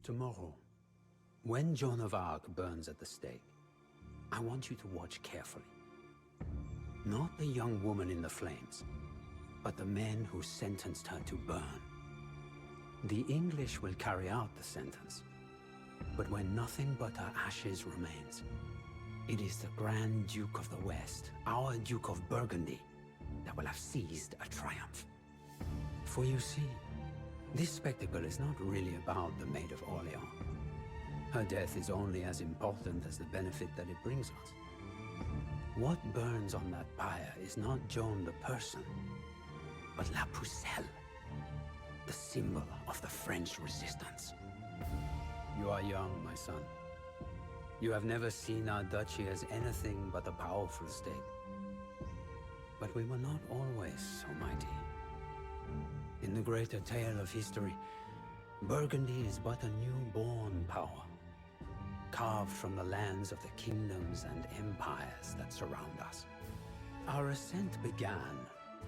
Tomorrow, when Joan of Arc burns at the stake, I want you to watch carefully. Not the young woman in the flames, but the men who sentenced her to burn. The English will carry out the sentence, but when nothing but her ashes remains, it is the Grand Duke of the West, our Duke of Burgundy, that will have seized a triumph. For you see, this spectacle is not really about the Maid of Orleans. Her death is only as important as the benefit that it brings us. What burns on that pyre is not Joan the person, but La Pucelle, the symbol of the French resistance. You are young, my son. You have never seen our duchy as anything but a powerful state. But we were not always so mighty. In the greater tale of history, Burgundy is but a newborn power, carved from the lands of the kingdoms and empires that surround us. Our ascent began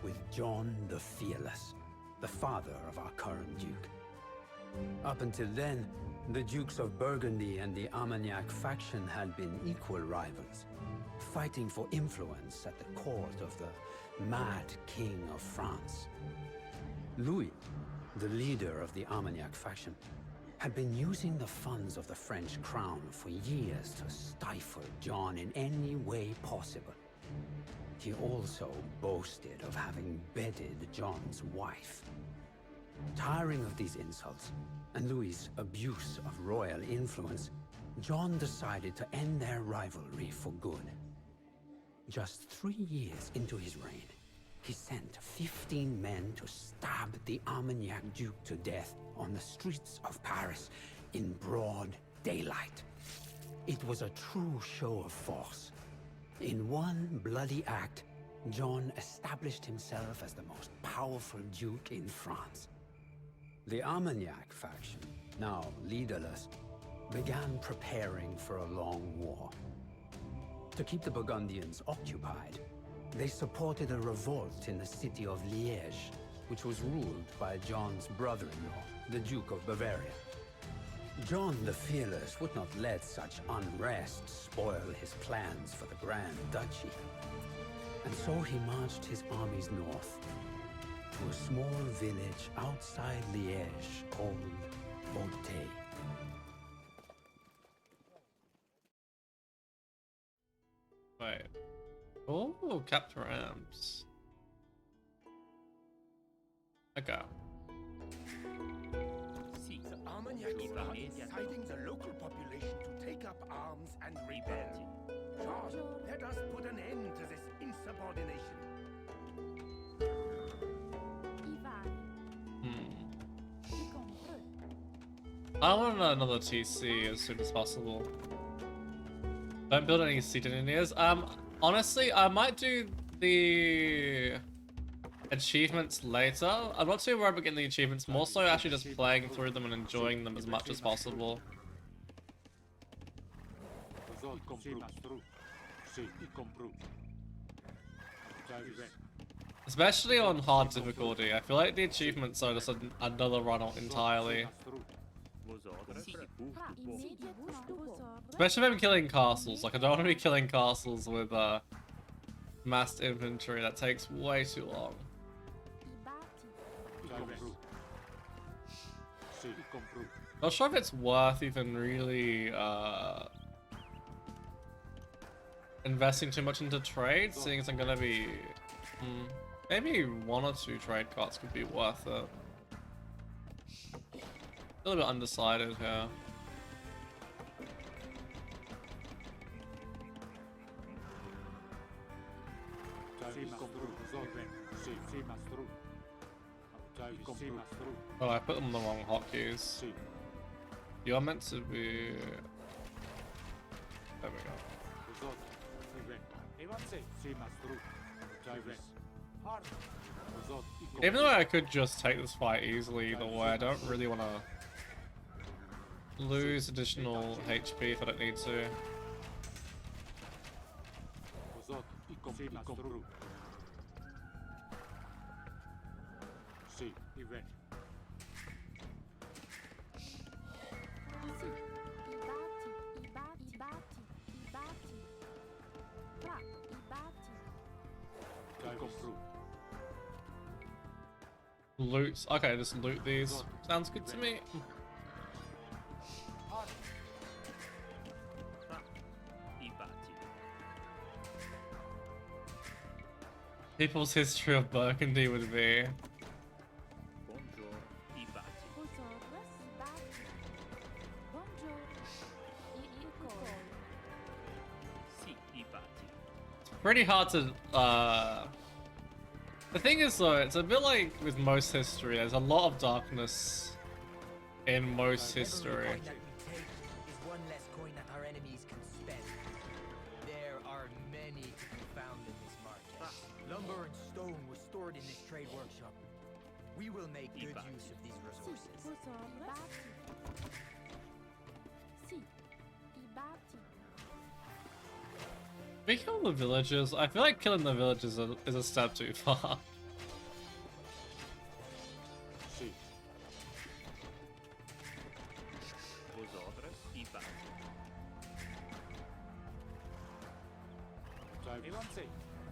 with John the Fearless, the father of our current duke. Up until then, the Dukes of Burgundy and the Armagnac faction had been equal rivals, fighting for influence at the court of the mad king of France. Louis, the leader of the Armagnac faction, had been using the funds of the French crown for years to stifle John in any way possible. He also boasted of having bedded John's wife. Tiring of these insults, and Louis's abuse of royal influence, John decided to end their rivalry for good. Just 3 years into his reign, he sent 15 men to stab the Armagnac Duke to death on the streets of Paris in broad daylight. It was a true show of force. In one bloody act, John established himself as the most powerful duke in France. The Armagnac faction, now leaderless, began preparing for a long war. To keep the Burgundians occupied, they supported a revolt in the city of Liège, which was ruled by John's brother-in-law, the Duke of Bavaria. John the Fearless would not let such unrest spoil his plans for the Grand Duchy. And so he marched his armies north, to a small village outside Liège called Beauté. Wait. Oh, capture ramps. Okay. The Armagnac are inciting the local population to take up arms and rebel. John, let us put an end to this insubordination. I want another TC as soon as possible. Don't build any seat engineers. Honestly, I might do the achievements later. I'm not too worried about getting the achievements, more so actually just playing through them and enjoying them as much as possible. Especially on hard difficulty, I feel like the achievements are just another run entirely. Especially if I'm killing castles, like I don't want to be killing castles with massed infantry, that takes way too long. Not sure if it's worth even really investing too much into trade, seeing as I'm gonna be maybe 1 or 2 trade cards could be worth it. A little bit undecided here. Oh, I put them on the wrong hotkeys. You're meant to be... There we go. Even though I could just take this fight easily either way, I don't really want to lose additional HP if I don't need to. Loot. Okay, just loot these. Sounds good to me. People's history of Burgundy would be. Pretty hard to, the thing is though, it's a bit like with most history, there's a lot of darkness in most history. Every coin that we take is one less coin that our enemies can spend. There are many to be found in this market. Lumber and stone was stored in this trade workshop. We will make good use of these resources. We kill the villagers. I feel like killing the villagers is a step too far.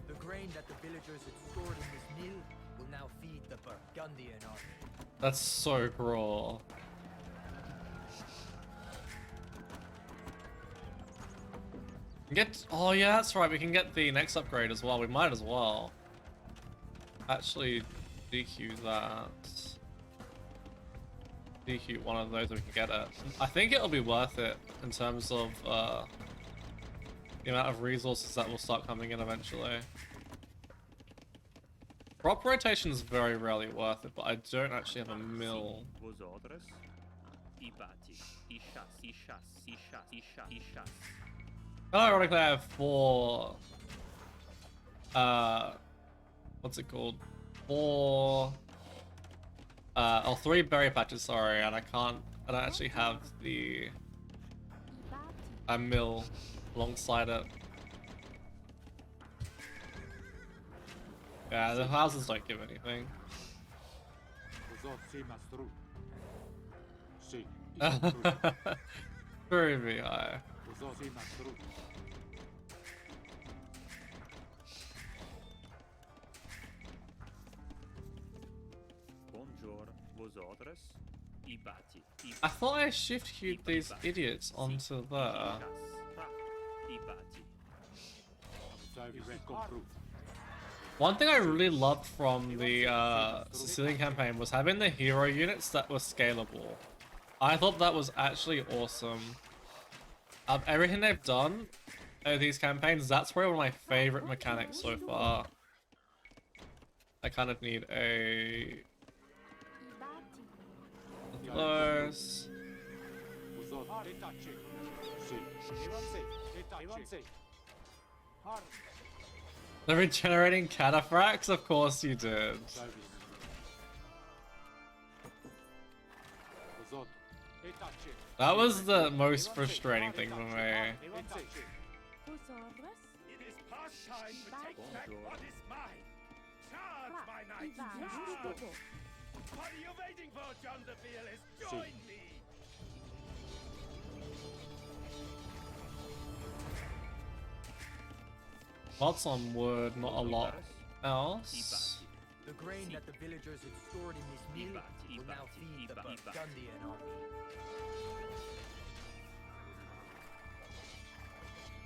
The grain that the villagers had stored in this mill will now feed the Burgundian army. That's so cruel. Oh yeah, that's right, we can get the next upgrade as well. We might as well actually DQ that. DQ one of those if we can get it. I think it'll be worth it in terms of the amount of resources that will start coming in eventually. Crop rotation is very rarely worth it, but I don't actually have a mill. Oh, ironically, I have 4. What's it called? 3 berry patches. Sorry, and I don't actually have the mill alongside it. Yeah, the houses don't give anything. Very high. I thought I shift queued these idiots onto there. One thing I really loved from the Sicilian campaign was having the hero units that were scalable. I thought that was actually awesome. Everything they've done these campaigns, that's probably one of my favorite mechanics so far. I kind of need a those. The regenerating cataphracts? Of course you did. That was the most frustrating thing for me. It is past time to take back what is mine. Charge, my knights, charge! What are you waiting for, John the Fearless? Join me! Lots on wood, not a lot else. The grain that the villagers had stored in this mill will now feed the Burgundian army.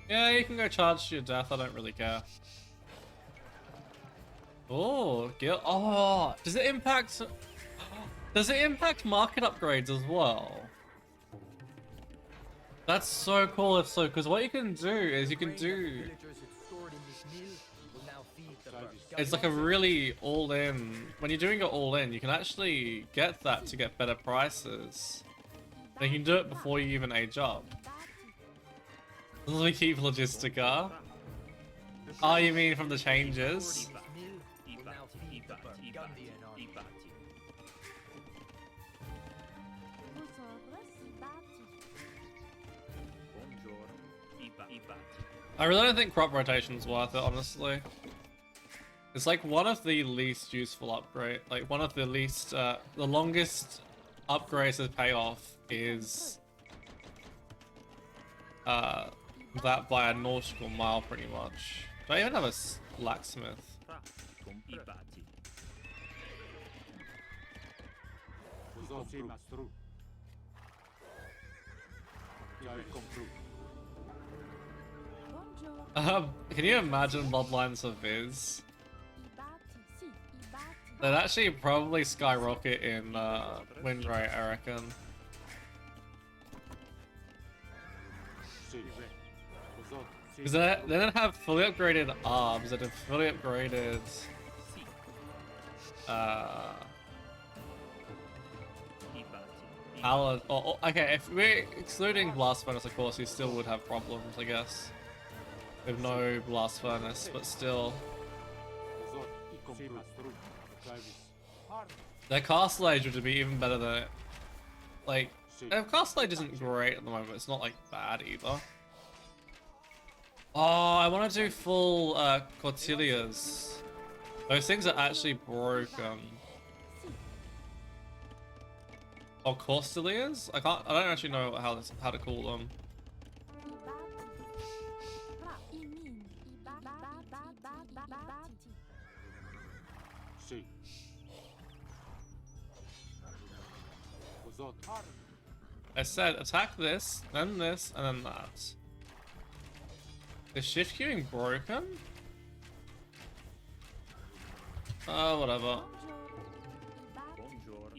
Yeah, you can go charge to your death, I don't really care. Oh, does it impact market upgrades as well? That's so cool if so, because what you can do is you can do, it's like a really all-in, when you're doing it all-in, you can actually get that to get better prices. And you can do it before you even age up. We keep Logistica. Oh, you mean from the changes? I really don't think crop rotation's worth it, honestly. It's like one of the least useful upgrade, like one of the least, the longest upgrades to pay off is that by a nautical mile, pretty much. Do I even have a blacksmith? compris. Vous aussi, Mastrou. J'avais compris. Can you imagine Bloodlines of Viz? They'd actually probably skyrocket in win rate, I reckon. Si. Vous autres. Because they didn't have fully upgraded arms, they did fully upgraded okay, if we're excluding Blast Furnace, of course, you still would have problems, I guess. With no Blast Furnace, but still. Vous autres, y compris. Mastrou. J'avais. Their Castle Age would be even better than it. Like, Si. their Castle Age isn't great at the moment, it's not like bad either. Oh, I want to do full Cortilias. Those things are actually broken. Or Cortilias? I don't actually know how to call them. Si. Vous autres. I said attack this, and then that. Is shift queuing broken? Oh, whatever. Buongiorno.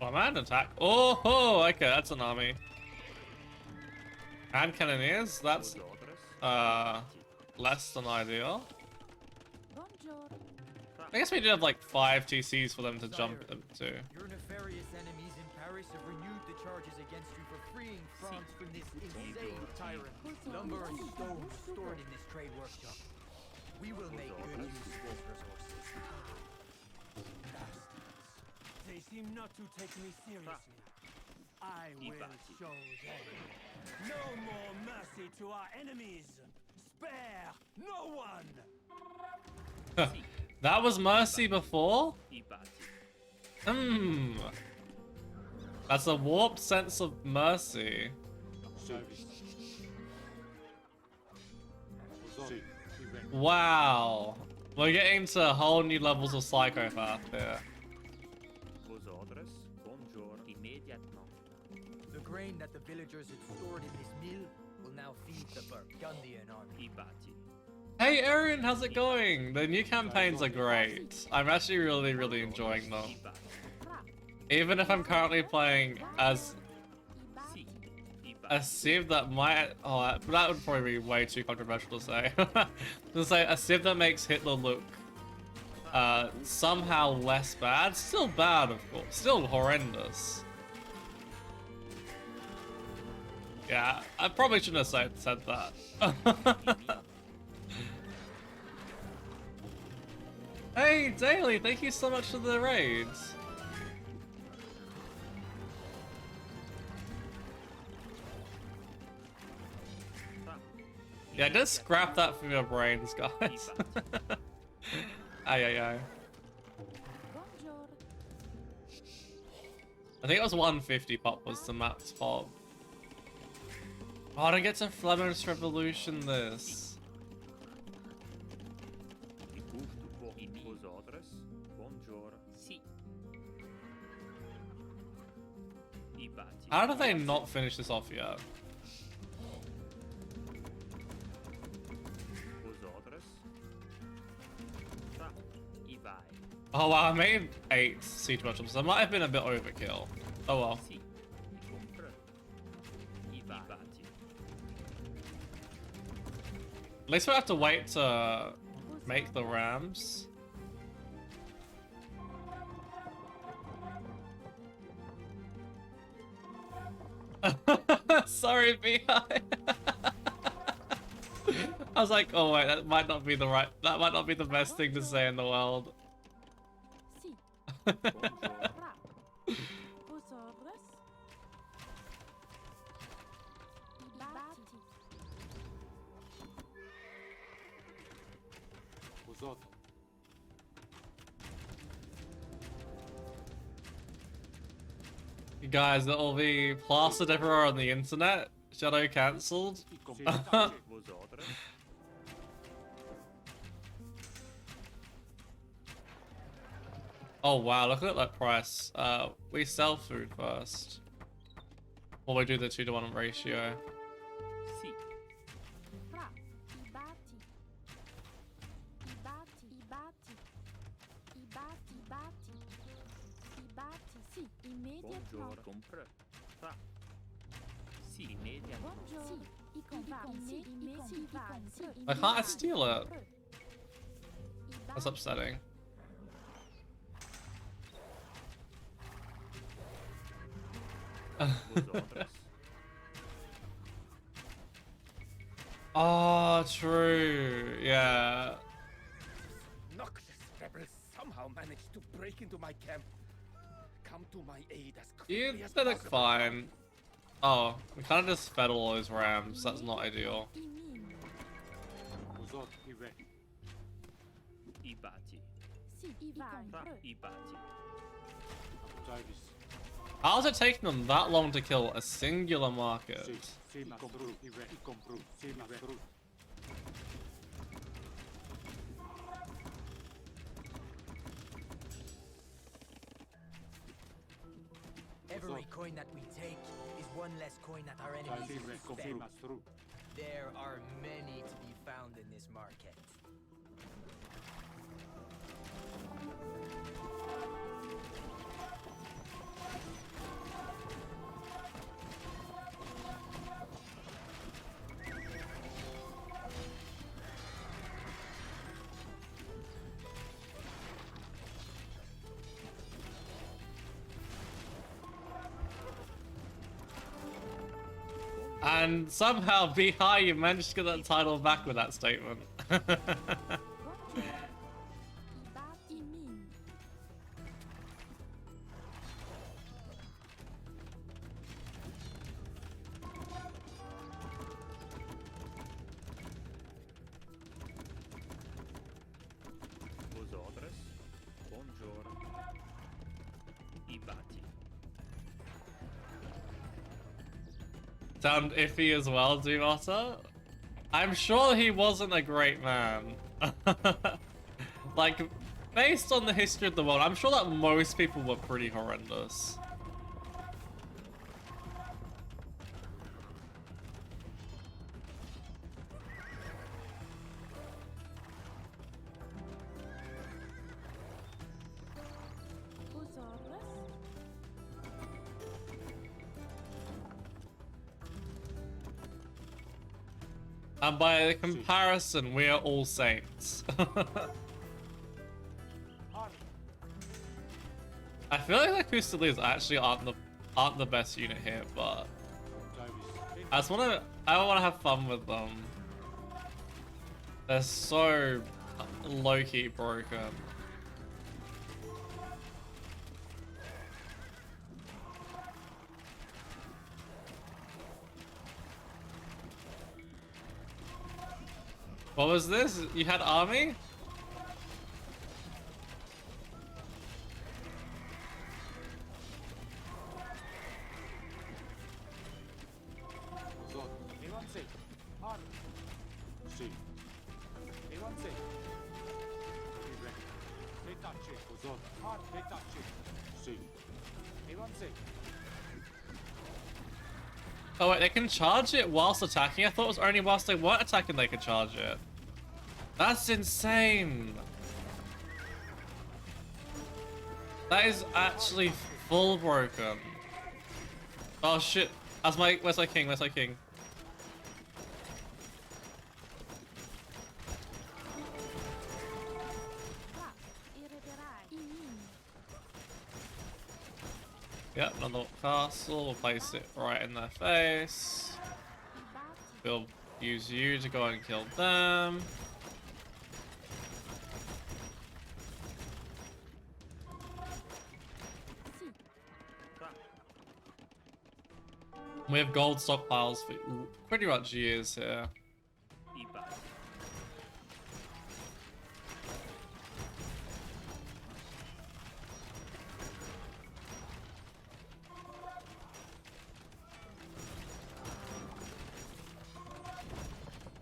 Oh, man, attack. Oh, okay, that's an army. Hand cannoneers, that's less than ideal. I guess we did have like 5 TCs for them to jump into. Your nefarious enemies in Paris have renewed the charges against you for freeing France from this insane tyrant. Lumber and stone stored in this trade workshop. We will make good use of these resources. They seem not to take me seriously. I will show them. No more mercy to our enemies. Spare no one. That was mercy before? That's a warped sense of mercy. J'avais. Vous autres. Wow. We're getting to whole new levels of psychopath here. Vos ordres, bonjour, immédiatement. The grain that the villagers had stored in this mill will now feed the Burgundian army. Ibati. Hey Aaron, how's it going? The new campaigns are great. I'm actually really enjoying them. Even if I'm currently playing as a civ that might... Oh, that would probably be way too controversial to say. To say a civ that makes Hitler look somehow less bad. Still bad, of course. Still horrendous. Yeah, I probably shouldn't have said that. Hey, Daily, thank you so much for the raids. Yeah, just scrap that from your brains, guys. Aye. I think it was 150 pop was the max pop. Oh, I don't get to Flemish Revolution this. Vos ordres, bonjour. Si. Ibati. How do they not finish this off yet? Vos ordres. Ibai. Oh wow, I made 8 siege marshals. That might have been a bit overkill. Oh well. Si. Compris. Ibati. At least we have to wait to make the rams. Sorry, BI. I was like, oh wait, that might not be the best thing to say in the world. Vous autres. You guys, that'll be plastered everywhere on the internet. Shadow cancelled. Y compris. Vos ordres. Oh wow, look at that price. We sell food first. Or we do the 2-to-1 ratio. Sì. Fra, i batti. I batti, i batti. I batti, i batti. I batti, sì, immediatamente. Buongiorno. Compra. Fa. Sì, immediatamente. Buongiorno. Sì, i compagni, i compagni. I can't steal it. That's upsetting. Vosotros. Oh, true. Yeah. Noxious rebels somehow managed to break into my camp. Come to my aid as You quickly as did it possible. fine. Oh, we kind of just fed all those rams. That's not ideal. Uzot, Ive. I batti. Sì, i vai. Fa. I batti. Aptavis. How's it taking them that long to kill a singular market? Si, si, Mastru, Ive. I compru, si, Mastru. Every coin that we take is one less coin that our enemies Aptavis, can compru, spend. Mastru. There are many to be found in this market. And somehow, be high, you managed to get that title back with that statement. Buongiorno. I batti, min. Vosotros. Buongiorno. I batti. Sound iffy as well, Dumata? I'm sure he wasn't a great man. Like, based on the history of the world, I'm sure that most people were pretty horrendous. Vosotros. And by comparison, we are all saints. I feel like the Custodians actually aren't the best unit here, but Aptavis. I wanna have fun with them. They're so low-key broken. What was this? You had army? Uzot. Anyone say? Har. Si. Anyone say? Ive. Detache. Uzot. Har. Detache. Si. Anyone say? Oh wait, they can charge it whilst attacking? I thought it was only whilst they weren't attacking they could charge it. That's insane. That is actually full broken. Oh shit. Where's my king? Where's my king? Fra, irriderai. I min. Yep, another castle. We'll place it right in their face. I batti. We'll use you to go and kill them. Sì, Fa. We have gold stockpiles for pretty much years here. I batti.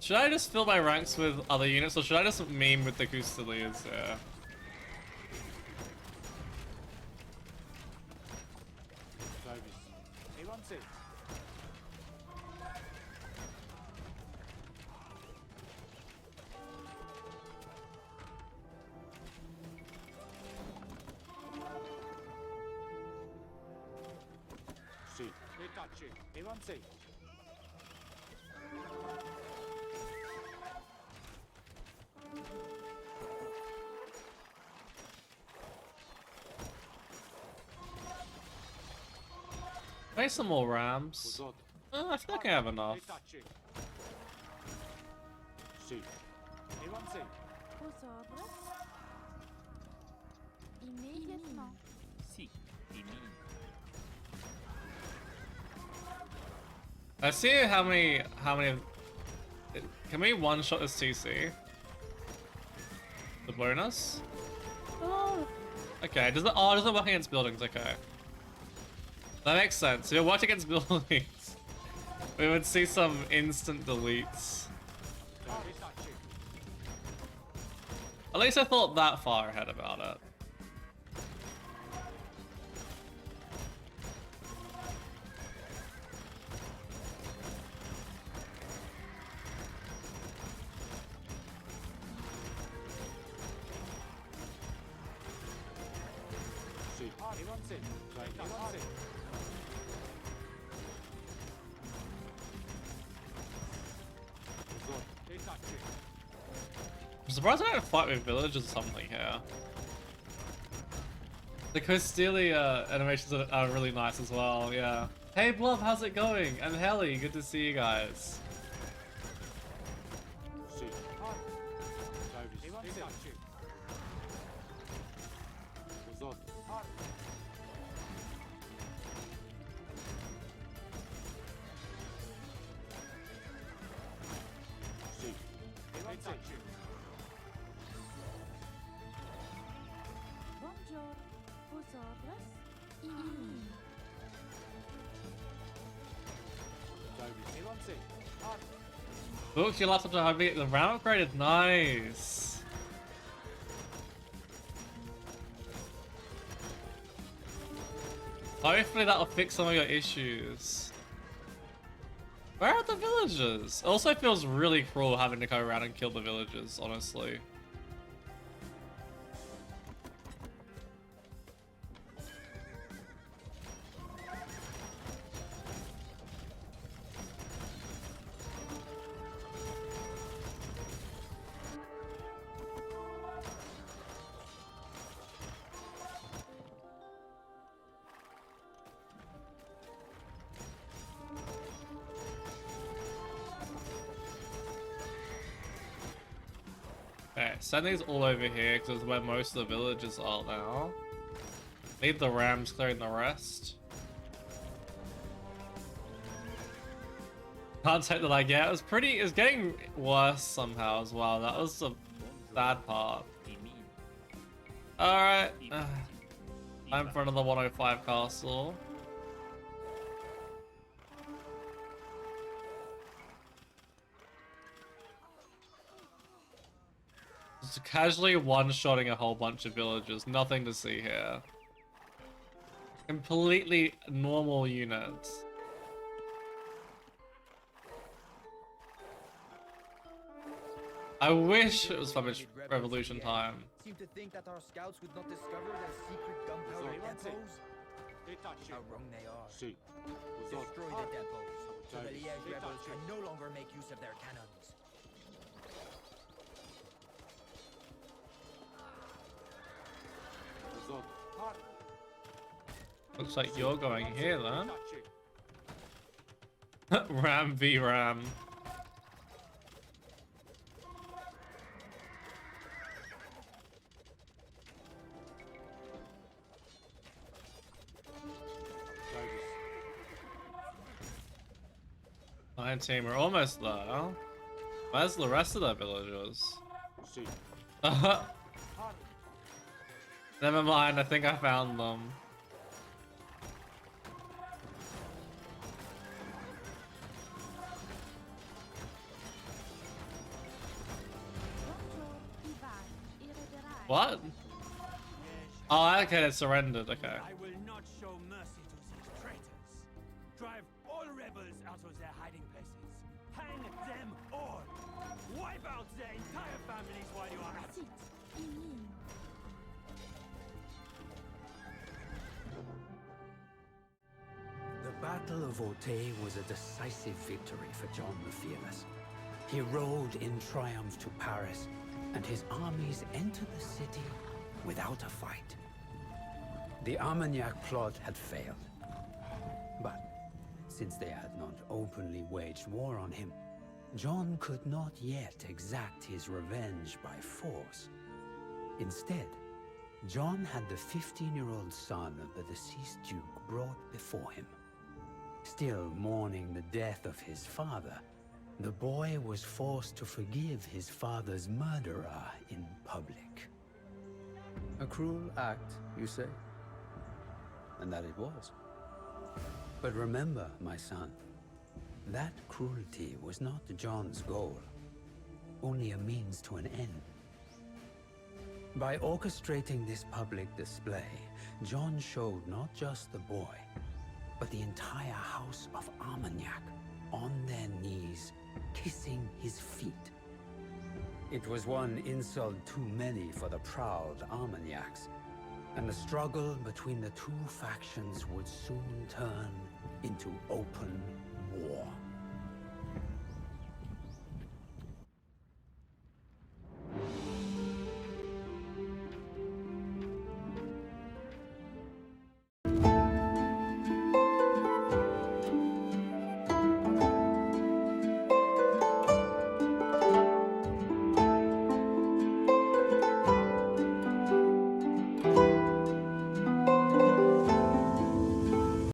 Should I just fill my ranks with other units, or should I just meme with the Custodians here? avanti. Sì, retacci, avanti. Make some more rams. Cos'ho? I feel like I have enough. Retacci. Sì, avanti. Aux ordres. Immédiatement. Sì, i mean. Let's see how many can we one shot this TC? The bonus? Oh. Okay, does it doesn't work against buildings, okay. That makes sense. If it worked against buildings, we would see some instant deletes. Retacci. At least I thought that far ahead about it. Sì, avanti. Avanti. Cos'ho? Retacci. I'm surprised I don't fight with villagers or something here. The Costelia animations are really nice as well, yeah. Hey Blob, how's it going? And Helly, good to see you guys. Sì. Retacci. Cos'ho? Sì. Retacci. Bonjour. Aux ordres. Immédiatement. Avanti. Book your laptop to have it the round upgraded, nice. Hopefully that'll fix some of your issues. Where are the villagers? It also feels really cruel having to go around and kill the villagers, honestly. Okay, send these all over here because it's where most of the villagers are now. Leave the rams clearing the rest. Can't take the lag. Yeah, it was getting worse somehow as well. That was the bad part. I mean. Alright. I batti. I Time for another 105 castle. Just casually one-shotting a whole bunch of villagers. Nothing to see here. Completely normal units. I wish it was Flemish Revolution time. Seem to think that our scouts would not discover their secret gunpowder depots. Retacci. How wrong they are. Sì. Cos'ho? Destroy the depots, so the Liège rebels can no longer make use of their cannons. Cos'ho? Looks like you're going here then. Retacci. Ram v Ram. My team are almost there. Where's the rest of the villagers? Sì. Never mind, I think I found them. Bonjour. Ivan. Irrederai. What? Oh, okay, they surrendered, okay. I will not show mercy to these traitors. Drive their entire families while you are at it. Site, énigme. The Battle of Auteuil was a decisive victory for John the Fearless. He rode in triumph to Paris, and his armies entered the city without a fight. The Armagnac plot had failed. But since they had not openly waged war on him, John could not yet exact his revenge by force. Instead, John had the 15-year-old son of the deceased duke brought before him. Still mourning the death of his father, the boy was forced to forgive his father's murderer in public. A cruel act, you say? And that it was. But remember, my son, that cruelty was not John's goal, only a means to an end. By orchestrating this public display, John showed not just the boy, but the entire house of Armagnac on their knees, kissing his feet. It was one insult too many for the proud Armagnacs, and the struggle between the two factions would soon turn into open war.